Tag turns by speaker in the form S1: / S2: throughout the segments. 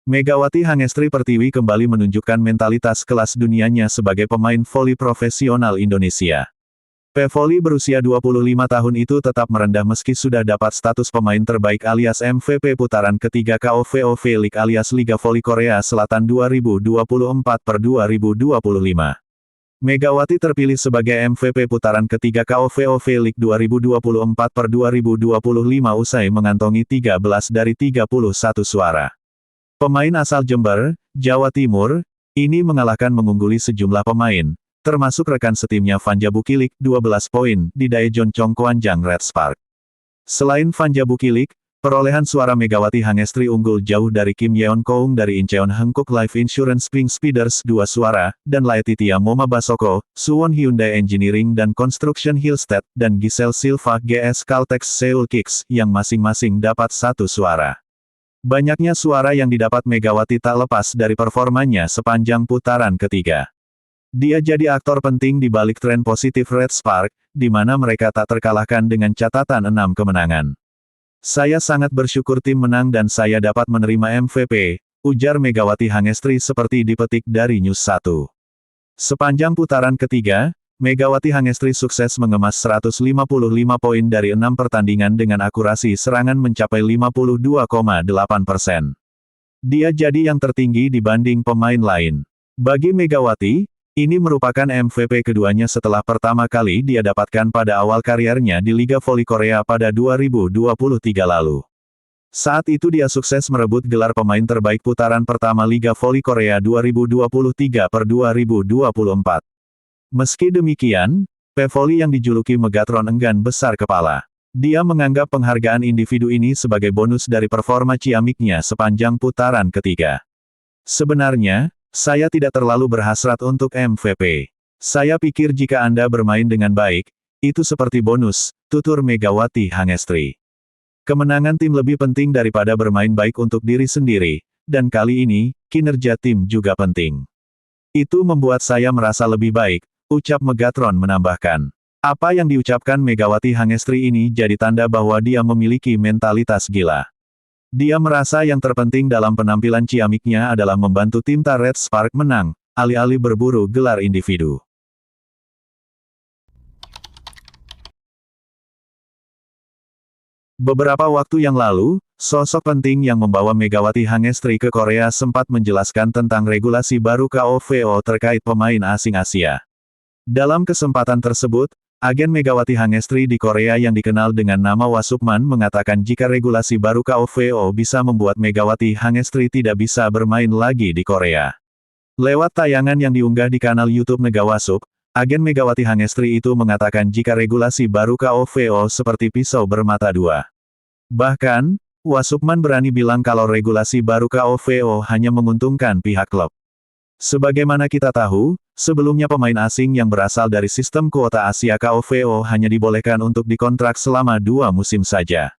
S1: Megawati Hangestri Pertiwi kembali menunjukkan mentalitas kelas dunianya sebagai pemain voli profesional Indonesia. Pevoli berusia 25 tahun itu tetap merendah meski sudah dapat status pemain terbaik alias MVP putaran ketiga KOVOV League alias Liga Voli Korea Selatan 2024/2025. Megawati terpilih sebagai MVP putaran ketiga KOVOV League 2024/2025 usai mengantongi 13 dari 31 suara. Pemain asal Jember, Jawa Timur, ini mengungguli sejumlah pemain, termasuk rekan setimnya Vanja Bukilik, 12 poin, di Daejeon Chongkwanjang Red Spark. Selain Vanja Bukilik, perolehan suara Megawati Hangestri unggul jauh dari Kim Yeon Koung dari Incheon Hankook Life Insurance Pink Speeders 2 suara, dan Laetitia Moma Basoko, Suwon Hyundai Engineering dan Construction Hillstead, dan Giselle Silva GS Caltex Seoul Kicks, yang masing-masing dapat 1 suara. Banyaknya suara yang didapat Megawati tak lepas dari performanya sepanjang putaran ketiga. Dia jadi aktor penting di balik tren positif Red Spark, di mana mereka tak terkalahkan dengan catatan 6 kemenangan. Saya sangat bersyukur tim menang dan saya dapat menerima MVP, ujar Megawati Hangestri seperti dipetik dari News 1. Sepanjang putaran ketiga, Megawati Hangestri sukses mengemas 155 poin dari 6 pertandingan dengan akurasi serangan mencapai 52,8%. Dia jadi yang tertinggi dibanding pemain lain. Bagi Megawati, ini merupakan MVP keduanya setelah pertama kali dia dapatkan pada awal kariernya di Liga Voli Korea pada 2023 lalu. Saat itu dia sukses merebut gelar pemain terbaik putaran pertama Liga Voli Korea 2023/2024. Meski demikian, Pevoli yang dijuluki Megatron enggan besar kepala. Dia menganggap penghargaan individu ini sebagai bonus dari performa ciamiknya sepanjang putaran ketiga. Sebenarnya, saya tidak terlalu berhasrat untuk MVP. Saya pikir jika Anda bermain dengan baik, itu seperti bonus, tutur Megawati Hangestri. Kemenangan tim lebih penting daripada bermain baik untuk diri sendiri, dan kali ini, kinerja tim juga penting. Itu membuat saya merasa lebih baik, ucap Megatron menambahkan. Apa yang diucapkan Megawati Hangestri ini jadi tanda bahwa dia memiliki mentalitas gila. Dia merasa yang terpenting dalam penampilan ciamiknya adalah membantu tim Red Spark menang, alih-alih berburu gelar individu. Beberapa waktu yang lalu, sosok penting yang membawa Megawati Hangestri ke Korea sempat menjelaskan tentang regulasi baru KOVO terkait pemain asing Asia. Dalam kesempatan tersebut, agen Megawati Hangestri di Korea yang dikenal dengan nama Wasupman mengatakan jika regulasi baru KOVO bisa membuat Megawati Hangestri tidak bisa bermain lagi di Korea. Lewat tayangan yang diunggah di kanal YouTube Negawasup, agen Megawati Hangestri itu mengatakan jika regulasi baru KOVO seperti pisau bermata dua. Bahkan, Wasupman berani bilang kalau regulasi baru KOVO hanya menguntungkan pihak klub. Sebagaimana kita tahu, sebelumnya pemain asing yang berasal dari sistem kuota Asia KOVO hanya dibolehkan untuk dikontrak selama 2 musim saja.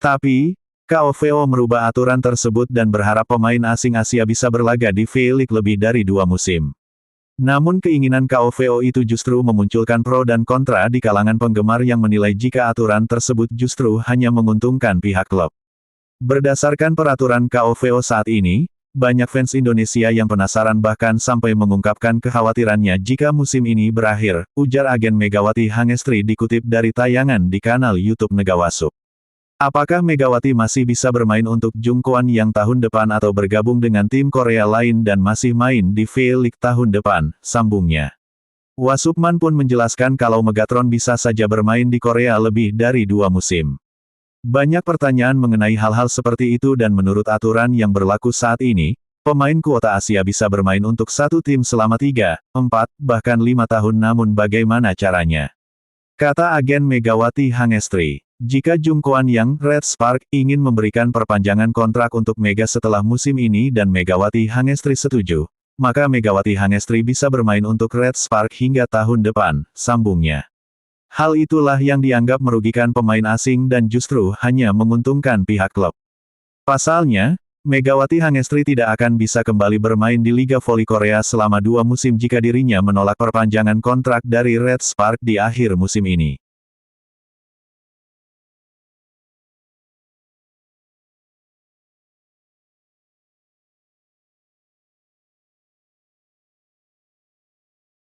S1: Tapi, KOVO merubah aturan tersebut dan berharap pemain asing Asia bisa berlaga di V-League lebih dari 2 musim. Namun keinginan KOVO itu justru memunculkan pro dan kontra di kalangan penggemar yang menilai jika aturan tersebut justru hanya menguntungkan pihak klub. Berdasarkan peraturan KOVO saat ini, banyak fans Indonesia yang penasaran bahkan sampai mengungkapkan kekhawatirannya jika musim ini berakhir, ujar agen Megawati Hangestri dikutip dari tayangan di kanal YouTube Negawasup. Apakah Megawati masih bisa bermain untuk Jungkoan yang tahun depan atau bergabung dengan tim Korea lain dan masih main di V-League tahun depan, sambungnya. Wasupman pun menjelaskan kalau Megatron bisa saja bermain di Korea lebih dari 2 musim. Banyak pertanyaan mengenai hal-hal seperti itu dan menurut aturan yang berlaku saat ini, pemain kuota Asia bisa bermain untuk satu tim selama 3, 4, bahkan 5 tahun namun bagaimana caranya? Kata agen Megawati Hangestri, jika Jungkoan yang Red Spark ingin memberikan perpanjangan kontrak untuk Mega setelah musim ini dan Megawati Hangestri setuju, maka Megawati Hangestri bisa bermain untuk Red Spark hingga tahun depan, sambungnya. Hal itulah yang dianggap merugikan pemain asing dan justru hanya menguntungkan pihak klub. Pasalnya, Megawati Hangestri tidak akan bisa kembali bermain di Liga Voli Korea selama 2 musim jika dirinya menolak perpanjangan kontrak dari Red Spark di akhir musim ini.